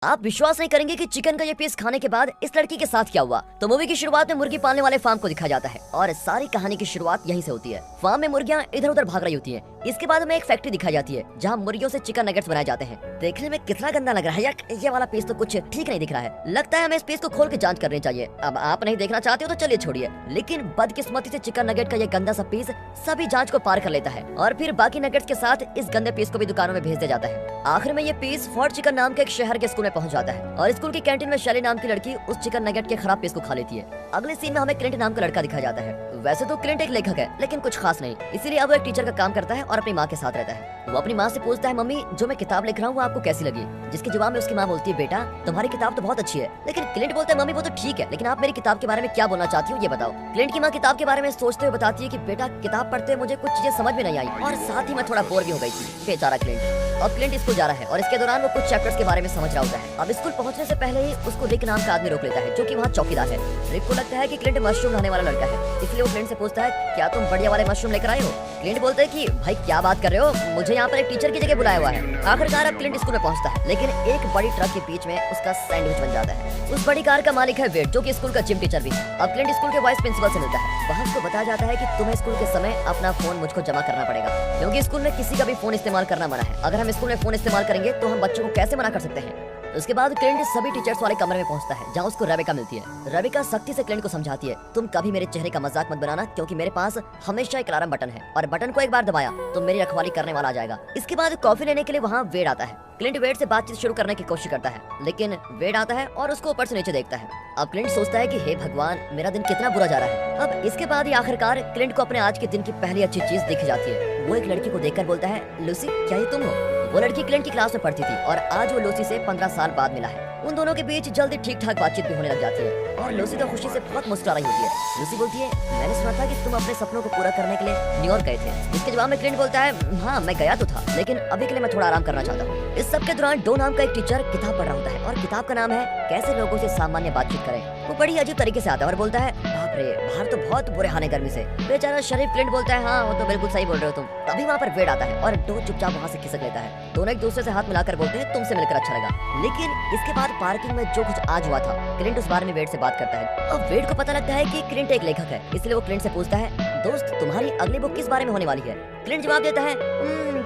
आप विश्वास नहीं करेंगे कि चिकन का ये पीस खाने के बाद इस लड़की के साथ क्या हुआ। तो मूवी की शुरुआत में मुर्गी पालने वाले फार्म को दिखाया जाता है और सारी कहानी की शुरुआत यहीं से होती है। फार्म में मुर्गियां इधर उधर भाग रही होती हैं। इसके बाद हमें एक फैक्ट्री दिखाई जाती है जहां मुर्गियों से चिकन नगेट्स बनाए जाते हैं। देखने में कितना गंदा लग रहा है यार, ये वाला पीस तो कुछ ठीक नहीं दिख रहा है। लगता है हमें इस पीस को खोल के जांच करनी चाहिए। अब आप नहीं देखना चाहते हो तो चलिए छोड़िए। लेकिन बदकिस्मती से चिकन नगेट का ये गंदा सा पीस सभी जांच को पार कर लेता है और फिर बाकी नगेट्स के साथ इस गंदे पीस को भी दुकानों में भेज दिया जाता है। आखिर में ये पीस फोर्ट चिकन नाम के एक शहर के स्कूल में पहुंच जाता है और स्कूल की कैंटीन में शैली नाम की लड़की उस चिकन नगेट के खराब पीस को खा लेती है। अगले सीन में हमें क्लिंट नाम का लड़का दिखाया जाता है। वैसे तो क्लिंट एक लेखक है लेकिन कुछ खास नहीं, इसीलिए अब वो एक टीचर का काम करता है और अपनी माँ के साथ रहता है। वो अपनी माँ से पूछता है, मम्मी जो मैं किताब लिख रहा हूँ वो आपको कैसी लगी? जिसके जवाब में उसकी माँ बोलती है, बेटा तुम्हारी किताब तो बहुत अच्छी है। लेकिन क्लिंट बोलता है, मम्मी वो तो ठीक है लेकिन आप मेरी किताब के बारे में क्या बोलना चाहती हो ये बताओ। क्लिंट की माँ किताब के बारे में सोचते हुए बताती है कि बेटा किताब पढ़ते मुझे कुछ चीजें समझ में नहीं आई और साथ ही मैं थोड़ा बोर भी हो गई थी। बेचारा क्लिंट। और क्लिंट स्कूल जा रहा है और इसके दौरान वो कुछ चैप्टर्स के बारे में समझ रहा होता है। अब स्कूल पहुंचने से पहले ही उसको रिक नाम का आदमी रोक लेता है जो कि वहाँ चौकीदार है। रिक को लगता है कि क्लिंट मशरूम खाने वाला लड़का है, इसलिए वो क्लिंट से पूछता है, क्या तुम बढ़िया वाले मशरूम लेकर आए हो? क्लिंट बोलता है कि भाई क्या बात कर रहे हो, मुझे यहाँ पर एक टीचर की जगह बुलाया हुआ है। आखिरकार अब क्लिंट स्कूल में पहुंचता है लेकिन एक बड़ी ट्रक के बीच में उसका सैंडविच बन जाता है। उस बड़ी कार का मालिक है वेड जो कि स्कूल का जिम टीचर भी है। अब क्लिंट स्कूल के वाइस प्रिंसिपल से मिलता है। वहाँ उसको बताया जाता है कि तुम्हें स्कूल के समय अपना फोन मुझको जमा करना पड़ेगा क्योंकि स्कूल में किसी का भी फोन इस्तेमाल करना मना है। अगर हम स्कूल में फोन इस्तेमाल करेंगे तो हम बच्चों को कैसे मना कर सकते हैं? उसके बाद क्लिंट सभी टीचर्स वाले कमरे में पहुंचता है जहां उसको रेबेका मिलती है। रेबेका सख्ती से क्लिंट को समझाती है, तुम कभी मेरे चेहरे का मजाक मत बनाना क्योंकि मेरे पास हमेशा एक अलार्म बटन है और बटन को एक बार दबाया तो मेरी रखवाली करने वाला आ जाएगा। इसके बाद कॉफी लेने के लिए वहाँ वेड आता है। क्लिंट वेड से बातचीत शुरू करने की कोशिश करता है लेकिन वेड आता है और उसको ऊपर से नीचे देखता है। अब क्लिंट सोचता है कि हे भगवान मेरा दिन कितना बुरा जा रहा है। अब इसके बाद ही आखिरकार क्लिंट को अपने आज के दिन की पहली अच्छी चीज दिख जाती है। वो एक लड़की को देखकर बोलता है, लूसी क्या ये तुम हो? वो लड़की क्लिंट की क्लास में पढ़ती थी और आज वो लूसी से 15 साल बाद मिला है। उन दोनों के बीच जल्दी ठीक ठाक बातचीत भी होने लग जाती है और लूसी तो खुशी से बहुत मुस्कुरा रही होती है। लूसी बोलती है, मैंने सुना था कि तुम अपने सपनों को पूरा करने के लिए न्यूयॉर्क गए थे। इसके जवाब में क्लिंट बोलता है, हाँ मैं गया तो था लेकिन अभी के लिए मैं थोड़ा आराम करना चाहता हूँ। इस सब के दौरान डो नाम का एक टीचर किताब पढ़ रहा होता है और किताब का नाम है कैसे लोगों से सामान्य बातचीत करें। वो बड़ी अजीब तरीके से आता है और बोलता है, बाप रे बाहर तो बहुत बुरे हाल है गर्मी से। बेचारा शरीफ क्लिंट बोलता है, हाँ वो तो बिल्कुल सही बोल रहे हो तुम। तभी वहाँ पर वेड आता है और डो चुपचाप वहाँ से खिसक लेता है। दोनों एक दूसरे से हाथ मिलाकर बोलते हैं, तुमसे मिलकर अच्छा लगा। लेकिन इसके बाद पार्किंग में जो कुछ आज हुआ था क्लिंट उस बारे में वेड से बात करता है। अब वेड को पता लगता है कि क्लिंट एक लेखक है, इसलिए वो क्लिंट से पूछता है, दोस्त तुम्हारी अगली बुक किस बारे में होने वाली है? क्लिंट जवाब देता है,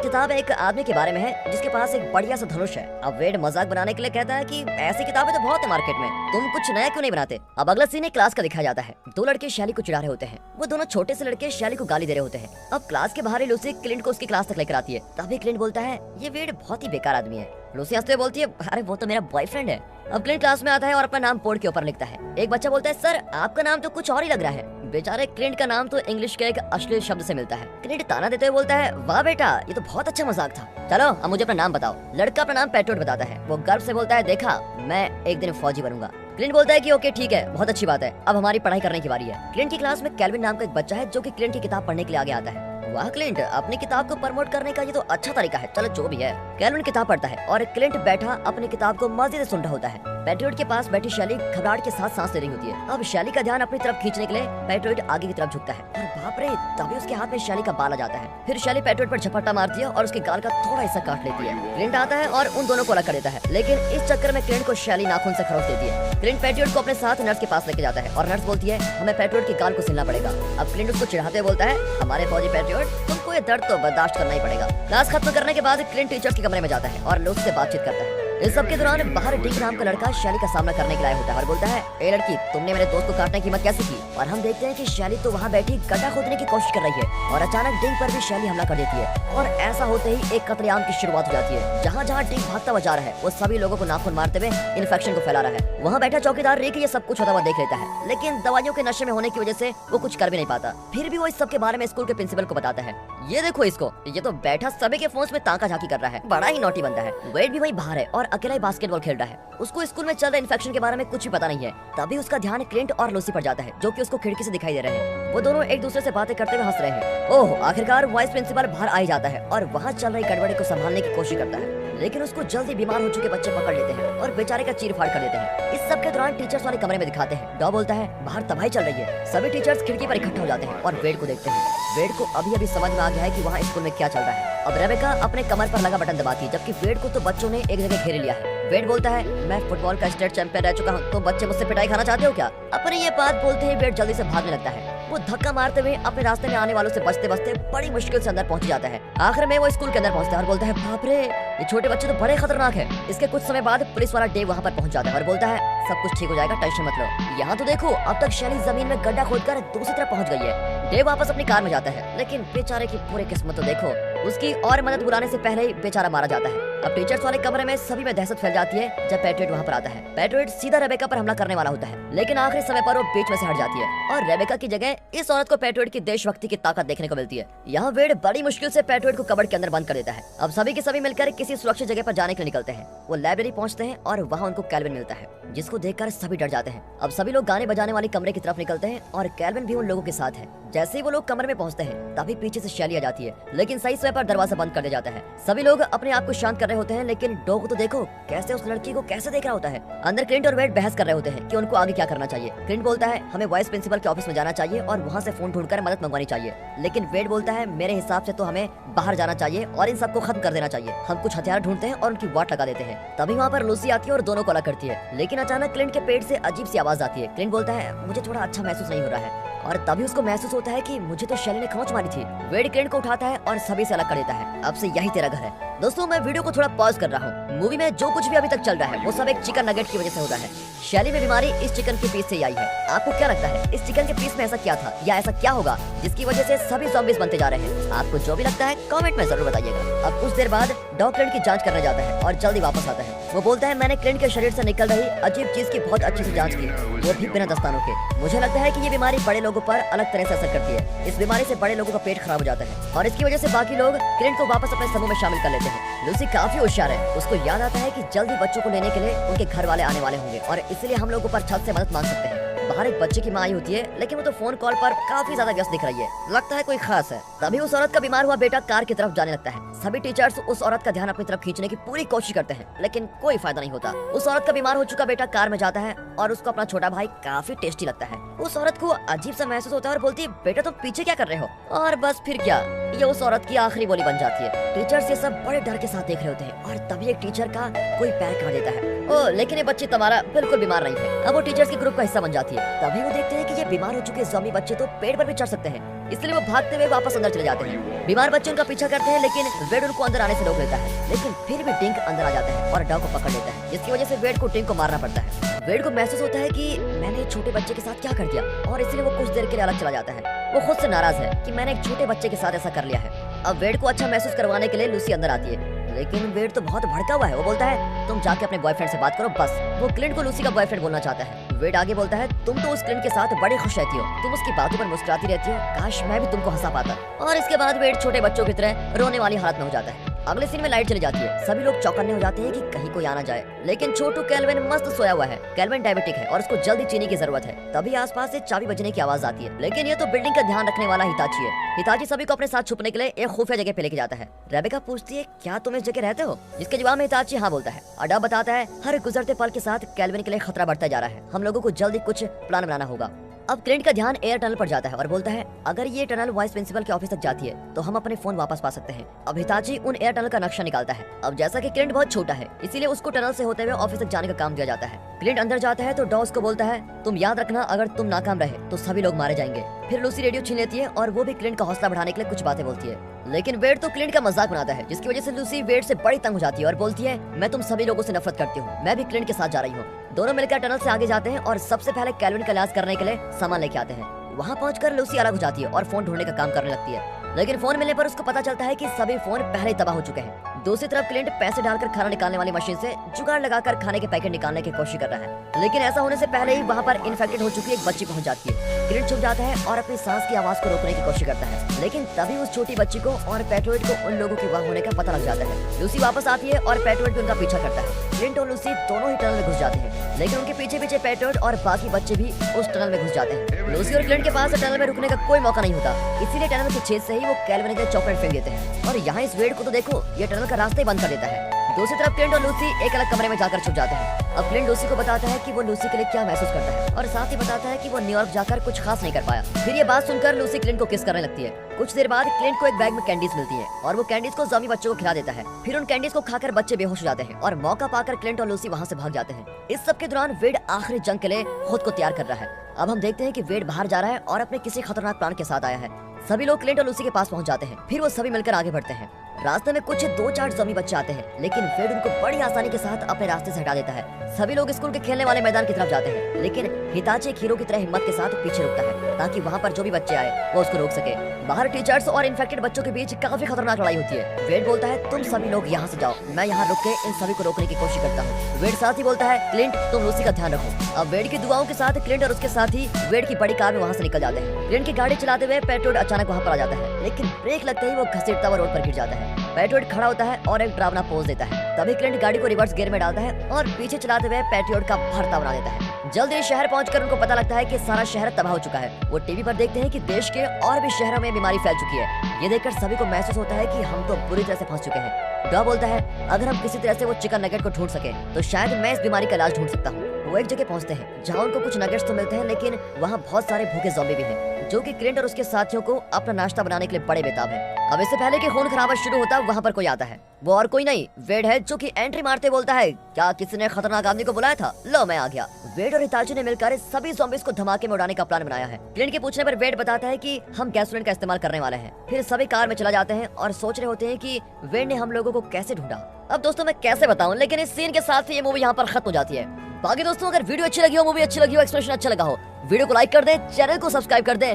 किताब एक आदमी के बारे में है जिसके पास एक बढ़िया सा धनुष है। अब वेड मजाक बनाने के लिए कहता है कि ऐसी किताबें तो बहुत है मार्केट में, तुम कुछ नया क्यों नहीं बनाते? अब अगला सीन एक क्लास का दिखाया जाता है। दो लड़के शैली को चिढ़ा रहे होते हैं। वो दोनों छोटे से लड़के शैली को गाली दे रहे होते हैं। अब क्लास के बाहर ही लूसी क्लिंट को उसकी क्लास तक लेकर आती है। तभी क्लिंट बोलता है, ये वेड बहुत ही बेकार आदमी है। लूसी हंसते हुए बोलती है, अरे वो तो मेरा बॉयफ्रेंड है। अब क्लिंट क्लास में आता है और अपना नाम बोर्ड के ऊपर लिखता है। एक बच्चा बोलता है, सर आपका नाम तो कुछ और ही लग रहा है। बेचारे क्लिंट का नाम तो इंग्लिश के एक अश्लील शब्द से मिलता है। क्लिंट ताना देते हुए बोलता है, वाह बेटा ये तो बहुत अच्छा मजाक था, चलो अब मुझे अपना नाम बताओ। लड़का अपना नाम पेट्रोट बताता है। वो गर्व से बोलता है, देखा मैं एक दिन फौजी बनूंगा। क्लिंट बोलता है कि ओके ठीक है, बहुत अच्छी बात है, अब हमारी पढ़ाई करने की बारी है। क्लिंट की क्लास में कैल्विन नाम का एक बच्चा है जो कि क्लिंट की किताब पढ़ने के लिए आगे आता है। वाह क्लिंट, अपनी किताब को प्रमोट करने का ये तो अच्छा तरीका है, चलो जो भी है। कैल्विन किताब पढ़ता है और क्लिंट बैठा अपनी किताब को मजे से सुन रहा होता है। पेट्रोट के पास बैठी शैली घबराहट के साथ सांस ले रही होती है। अब शैली का ध्यान अपनी तरफ खींचने के लिए पेट्रोट आगे की तरफ झुकता है और बाप रे तभी उसके हाथ में शैली का बाल आ जाता है। फिर शैली पेट्रोट पर झपट्टा मारती है और उसके गाल का थोड़ा हिस्सा काट लेती है। क्लिंट आता है और उन दोनों को अलग कर देता है लेकिन इस चक्कर में क्लिंट को शैली नाखून से खरोच देती है। क्लिंट पेट्रोट को अपने साथ नर्स के पास लेके जाता है और नर्स बोलती है, हमें पेट्रोट के गाल को सिलना पड़ेगा। अब क्लिंट उसको चिढ़ाते हुए बोलता है, हमारे फौजी पेट्रोट तुमको ये दर्द तो बर्दाश्त करना ही पड़ेगा। क्लास खत्म करने के बाद क्लिंट टीचर्स के कमरे में जाता है और लोग से बातचीत करता है। इस सब के दौरान बाहर डिक नाम का लड़का शैली का सामना करने के लिए होता है और बोलता है, ए लड़की तुमने मेरे दोस्त को काटने की हिम्मत कैसे की? और हम देखते हैं कि शैली तो वहाँ बैठी गड्ढा खोदने की कोशिश कर रही है और अचानक डिक पर भी शैली हमला कर देती है और ऐसा होते ही एक कत्लेआम की शुरुआत हो जाती है। जहाँ जहाँ डिक भागता हुआ जा रहा है वो सभी लोगों को नाखून मारते हुए इन्फेक्शन को फैला रहा है। वहाँ बैठा चौकीदार रिक ये सब कुछ होता हुआ देख लेता है लेकिन दवाइयों के नशे में होने की वजह से वो कुछ कर भी नहीं पाता। फिर भी वो इस सब के बारे में स्कूल के प्रिंसिपल को बताता है, ये देखो इसको, ये तो बैठा सभी के फोन में ताका झाकी कर रहा है, बड़ा ही नोटी बनता है। वेड भी वही बाहर है और अकेला ही बास्केटबॉल खेल रहा है। उसको स्कूल में चल रहे इन्फेक्शन के बारे में कुछ भी पता नहीं है। तभी उसका ध्यान क्लिंट और लूसी पर जाता है जो कि उसको खिड़की से दिखाई दे रहे हैं। वो दोनों एक दूसरे से बातें करते हुए हंस रहे हैं। ओह आखिरकार वाइस प्रिंसिपल बाहर आ ही जाता है और वहाँ चल रही गड़बड़ी को संभालने की कोशिश करता है लेकिन उसको जल्दी बीमार हो चुके बच्चे पकड़ लेते हैं और बेचारे का चीर फाड़ कर देते हैं। इस सब के दौरान टीचर्स वाले कमरे में दिखाते हैं। डॉ बोलता है, बाहर तबाही चल रही है। सभी टीचर्स खिड़की पर इकट्ठा हो जाते हैं और वेड को देखते हैं। वेड को अभी अभी समझ में आ गया है कि वहाँ स्कूल में क्या चल रहा है। अब रेबेका अपने कमर पर लगा बटन दबाती है जबकि वेड को तो बच्चों ने एक जगह घेरे लिया है। वेड बोलता है मैं फुटबॉल का स्टेट चैंपियन रह चुका हूँ, तो बच्चे मुझसे पिटाई खाना चाहते हो क्या? अपनी ये बात बोलते ही वेड जल्दी से भागने लगता है। वो धक्का मारते हुए अपने रास्ते में आने वालों से बचते बचते बड़ी मुश्किल से अंदर पहुंच जाता है। आखिर में वो स्कूल के अंदर पहुंचता है और बोलता है बाप रे, ये छोटे बच्चे तो बड़े खतरनाक है। इसके कुछ समय बाद पुलिस वाला डेव वहाँ पर पहुंच जाता है और बोलता है सब कुछ ठीक हो जाएगा, टेंशन मत लो। यहाँ तो देखो अब तक शैली जमीन में गड्ढा खोदकर दूसरी तरफ पहुँच गई है। डेव वापस अपनी कार में जाता है, लेकिन बेचारे की पूरी किस्मत तो देखो, उसकी और मदद बुलाने से पहले ही बेचारा मारा जाता है। अब टीचर्स वाले कमरे में सभी में दहशत फैल जाती है जब पैट्रियट वहाँ पर आता है। पैट्रियट सीधा रेबेका पर हमला करने वाला होता है, लेकिन आखिरी समय पर वो बीच में से हट जाती है और रेबेका की जगह इस औरत को पैट्रियट की देशभक्ति की ताकत देखने को मिलती है। यहाँ वेड बड़ी मुश्किल से पैट्रियट को कबर्ड के अंदर बंद कर देता है। अब सभी के सभी मिलकर किसी सुरक्षित जगह पर जाने के लिए निकलते हैं। वो लाइब्रेरी पहुँचते हैं और वहाँ उनको कैल्विन मिलता है, जिसको देखकर सभी डर जाते हैं। अब सभी लोग गाने बजाने वाली कमरे की तरफ निकलते हैं और कैल्विन भी उन लोगों के साथ है। जैसे ही वो लोग कमरे में पहुंचते हैं तभी पीछे से शैली आ जाती है, लेकिन सही समय पर दरवाजा बंद कर दिया जाता है। सभी लोग अपने आप को शांत कर रहे होते हैं, लेकिन डॉग तो देखो कैसे उस लड़की को कैसे देख रहा होता है। अंदर क्लिंट और वेड बहस कर रहे होते हैं कि उनको आगे क्या करना चाहिए। क्लिंट बोलता है हमें वाइस प्रिंसिपल के ऑफिस में जाना चाहिए और वहाँ से फोन ढूंढकर मदद मंगवानी चाहिए, लेकिन वेड बोलता है मेरे हिसाब से तो हमें बाहर जाना चाहिए और इन सबको खत्म कर देना चाहिए। हम कुछ हथियार ढूंढते हैं और उनकी वाट लगा देते हैं। तभी वहाँ पर लूसी आती है और दोनों को अलग करती है, लेकिन अचानक क्लिंट के पेट से अजीब सी आवाज आती है। क्लिंट बोलता है मुझे थोड़ा अच्छा महसूस नहीं हो रहा है, और तभी उसको महसूस होता है कि मुझे तो शैली ने खरोंच मारी थी। वेड क्लिंट को उठाता है और सभी से अलग कर देता है। अब से यही तेरा घर है। दोस्तों मैं वीडियो को थोड़ा पॉज कर रहा हूँ। मूवी में जो कुछ भी अभी तक चल रहा है वो सब एक चिकन नगेट की वजह से हो रहा है। शैली में बीमारी इस चिकन के पीस से ही आई है। आपको क्या लगता है इस चिकन के पीस में ऐसा क्या था या ऐसा क्या होगा जिसकी वजह से सभी ज़ॉम्बीज बनते जा रहे हैं? आपको जो भी लगता है कमेंट में जरूर बताइएगा। अब कुछ देर बाद डॉग क्लिंट की जांच करने जाता है और जल्दी वापस आता है। वो बोलता है मैंने क्लिंट के शरीर से निकल रही अजीब चीज की बहुत अच्छी से जांच की, वो भी बिना दस्तानों के। मुझे लगता है कि ये बीमारी बड़े लोगों पर अलग तरह से असर करती है। इस बीमारी से बड़े लोगों का पेट खराब हो जाता है और इसकी वजह से बाकी लोग क्लिंट को वापस अपने समूह में शामिल कर लेते हैं। लूसी काफी होशियार है, उसको याद आता है कि जल्दी बच्चों को लेने के लिए उनके घर वाले आने वाले होंगे और इसलिए हम लोग ऊपर छत से मदद मांग सकते हैं। बाहर एक बच्चे की माँ आई होती है, लेकिन वो तो फोन कॉल पर काफी ज्यादा व्यस्त दिख रही है, लगता है कोई खास है। तभी उस औरत का बीमार हुआ बेटा कार की तरफ जाने लगता है। सभी टीचर्स उस औरत का ध्यान अपनी तरफ खींचने की पूरी कोशिश करते हैं, लेकिन कोई फायदा नहीं होता। उस औरत का बीमार हो चुका बेटा कार में जाता है और उसको अपना छोटा भाई काफी टेस्टी लगता है। उस औरत को अजीब सा महसूस होता है और बोलती है बेटा तुम पीछे क्या कर रहे हो? और बस फिर क्या, ये उस औरत की आखिरी बोली बन जाती है। टीचर्स ये सब बड़े डर के साथ देख रहे होते हैं और तभी एक टीचर का कोई पैर काट देता है। ओ लेकिन ये बच्ची तुम्हारा बिल्कुल बीमार नहीं है। अब वो टीचर्स के ग्रुप का हिस्सा बन जाती है। तभी वो देखते हैं कि ये बीमार हो चुके ज़ॉम्बी बच्चे तो पेड़ पर भी चढ़ सकते हैं, इसलिए वो भागते हुए वापस अंदर चले जाते हैं। बीमार बच्चे उनका पीछा करते हैं, लेकिन वेड उनको अंदर आने से रोक लेता है। लेकिन फिर भी डिंक अंदर आ जाता है और डॉग को पकड़ लेता है, जिसकी वजह से वेड को डिंक को मारना पड़ता है। वेड को महसूस होता है कि मैंने एक छोटे बच्चे के साथ क्या कर दिया और इसलिए वो कुछ देर के लिए अलग चला जाता है। वो खुद से नाराज है कि मैंने एक छोटे बच्चे के साथ ऐसा कर लिया है। अब वेड को अच्छा महसूस करवाने के लिए लूसी अंदर आती है, लेकिन वेड तो बहुत भड़का हुआ है। वो बोलता है तुम जाके अपने बॉयफ्रेंड से बात करो बस। वो क्लिंट को लूसी का बॉयफ्रेंड बोलना चाहता है। वेड आगे बोलता है तुम तो उस क्लिंट के साथ बड़ी खुश रहती हो, तुम उसकी बातों पर मुस्कुराती रहती हो, काश मैं भी तुमको हंसा पाता। और इसके बाद वेड छोटे बच्चों की तरह रोने वाली हालत में हो जाता है। अगले सीन में लाइट चली जाती है। सभी लोग चौकन्ने हो जाते हैं कि कहीं कोई आना जाए, लेकिन छोटू कैल्विन मस्त सोया हुआ है। कैल्विन डायबिटिक है और उसको जल्दी चीनी की जरूरत है। तभी आसपास से चाबी बजने की आवाज आती है, लेकिन ये तो बिल्डिंग का ध्यान रखने वाला हिताची है। हिताची सभी को अपने साथ छुपने के लिए एक खुफिया जगह पे लेके जाता है। रेबेका पूछती है क्या तुम इस जगह रहते हो, जिसके जवाब में हिताची हाँ बोलता है। अडा बताता है हर गुजरते पल के साथ कैल्विन के लिए खतरा बढ़ता जा रहा है, हम लोगों को जल्दी कुछ प्लान बनाना होगा। अब क्लिंट का ध्यान एयर टनल पर जाता है और बोलता है अगर ये टनल वाइस प्रिंसिपल के ऑफिस तक जाती है तो हम अपने फोन वापस पा सकते हैं। अब हिताची उन एयर टनल का नक्शा निकालता है। अब जैसा कि क्लिंट बहुत छोटा है, इसीलिए उसको टनल से होते हुए ऑफिस तक जाने का काम दिया जाता है। क्लिंट अंदर जाता है तो डॉस को बोलता है तुम याद रखना अगर तुम नाकाम रहे तो सभी लोग मारे जाएंगे। फिर लूसी रेडियो छीन लेती है और वो भी क्लिंट का हौसला बढ़ाने के लिए कुछ बातें बोलती है, लेकिन वेड तो क्लिंट का मजाक बनाता है, जिसकी वजह से लूसी वेड से बड़ी तंग हो जाती है और बोलती है मैं तुम सभी लोगों से नफरत करती हूँ, मैं भी क्लिंट के साथ जा रही हूँ। दोनों मिलकर टनल से आगे जाते हैं और सबसे पहले कैल्विन का इलाज करने के लिए सामान लेके आते हैं। वहाँ पहुंचकर लूसी अलग हो जाती है और फोन ढूंढने का काम करने लगती है, लेकिन फोन मिलने पर उसको पता चलता है कि सभी फोन पहले ही तबाह हो चुके हैं। दूसरी तरफ क्लिंट पैसे डालकर खाना निकालने वाली मशीन से जुगाड़ लगाकर खाने के पैकेट निकालने की कोशिश कर रहा है, लेकिन ऐसा होने से पहले ही वहाँ पर इन्फेक्टेड हो चुकी एक बच्ची पहुंच जाती है। क्लिंट छुप जाता है और अपनी सांस की आवाज को रोकने की कोशिश करता है, लेकिन तभी उस छोटी बच्ची को और पैट्रियट को उन लोगों के वहाँ होने का पता लग जाता है। लूसी वापस आती है और पैट्रियट भी उनका पीछा करता है। क्लिंट और लूसी दोनों ही टनल में घुस जाते हैं, लेकिन उनके पीछे पीछे पैट्रियट और बाकी बच्चे भी उस टनल में घुस जाते हैं। लूसी और क्लिंट के पास टनल में रुकने का कोई मौका नहीं होता, इसीलिए टनल के छेद से ही वो कैल्विन के चॉकलेट फेंक देते हैं। और यहाँ इस वेड को तो देखो, ये टनल का रास्ता ही बंद कर देता है। दूसरी तरफ क्लिंट और लूसी एक अलग कमरे में जाकर छुप जाते हैं। अब क्लिंट लूसी को बताता है कि वो लूसी के लिए क्या महसूस करता है और साथ ही बताता है कि वो न्यूयॉर्क जाकर कुछ खास नहीं कर पाया। फिर ये बात सुनकर लूसी क्लिंट को किस करने लगती है। कुछ देर बाद क्लिंट को एक बैग में कैंडीज मिलती है और वो कैंडीज को ज़ॉम्बी बच्चों को खिला देता है। फिर उन कैंडीज को खाकर बच्चे बेहोश हो जाते हैं और मौका पाकर क्लिंट और लूसी वहाँ से भाग जाते हैं। इस सब के दौरान वेड आखिरी जंग के लिए खुद को तैयार कर रहा है। अब हम देखते हैं कि वेड बाहर जा रहा है और अपने किसी खतरनाक प्लान के साथ आया है। सभी लोग क्लिंट और लूसी के पास पहुंच जाते हैं। फिर वो सभी मिलकर आगे बढ़ते हैं। रास्ते में कुछ 2-4 ज़ॉम्बी बच्चे आते हैं, लेकिन वेड उनको बड़ी आसानी के साथ अपने रास्ते से हटा देता है। सभी लोग स्कूल के खेलने वाले मैदान की तरफ जाते हैं, लेकिन हिताची एक हीरो की तरह हिम्मत के साथ पीछे रुकता है ताकि वहाँ पर जो भी बच्चे आए वो उसको रोक सके। बाहर टीचर्स और इन्फेक्टेड बच्चों के बीच काफी खतरनाक लड़ाई होती है। वेड बोलता है तुम सभी लोग यहाँ से जाओ, मैं यहाँ रुक के इन सभी को रोकने की कोशिश करता हूँ। वेड साथ ही बोलता है क्लिंट तुम लूसी का ध्यान रखो। अब वेड की दुआओं के साथ क्लिंट और उसके साथी वेड की बड़ी कार में वहाँ से निकल जाते हैं। क्लिंट की गाड़ी चलाते हुए पेट्रोड अचानक वहाँ पर आ जाता है, लेकिन ब्रेक लगते ही वो घसीटता हुआ रोड पर गिर जाता है। पेट्रोड खड़ा होता है और एक डरावना पोज देता है। तभी क्लिंट गाड़ी को रिवर्स गियर में डालता है और पीछे चलाते हुए पेट्रोड का भरता बना देता है। जल्द ही शहर पहुंचकर उनको पता लगता है कि सारा शहर तबाह हो चुका है। वो टीवी पर देखते हैं कि देश के और भी शहरों में बीमारी फैल चुकी है। ये देखकर सभी को महसूस होता है कि हम तो बुरी तरह से फंस चुके हैं। डॉ बोलता है अगर हम किसी तरह से वो चिकन नगेट को ढूंढ सके तो शायद मैं इस बीमारी का इलाज ढूंढ सकता हूँ। वो एक जगह पहुंचते हैं जहाँ उनको कुछ नगेट्स तो मिलते हैं, लेकिन वहाँ बहुत सारे भूखे ज़ॉम्बी भी हैं जो कि क्लिंट और उसके साथियों को अपना नाश्ता बनाने के लिए बड़े बेताब है। अब इससे पहले कि खून खराबा शुरू होता वहाँ पर कोई आता है। वो और कोई नहीं वेड है, जो कि एंट्री मारते बोलता है क्या किसी ने खतरनाक आदमी को बुलाया था? लो मैं आ गया। वेड और हिताची ने मिलकर सभी ज़ॉम्बीज़ को धमाके में उड़ाने का प्लान बनाया है। क्लिंट के पूछने पर वेड बताता है कि हम गैसोलीन का इस्तेमाल करने वाले हैं। फिर सभी कार में चला जाते हैं और सोच रहे होते हैं कि वेड ने हम लोगों को कैसे ढूंढा। अब दोस्तों मैं कैसे बताऊं, लेकिन इस सीन के साथ ही ये मूवी यहाँ पर खत्म हो जाती है। बाकी दोस्तों अगर वीडियो अच्छी लगी हो, मूवी अच्छी लगी हो, एक्सप्रेशन अच्छा लगा हो, वीडियो को लाइक कर दें, चैनल को सब्सक्राइब कर दें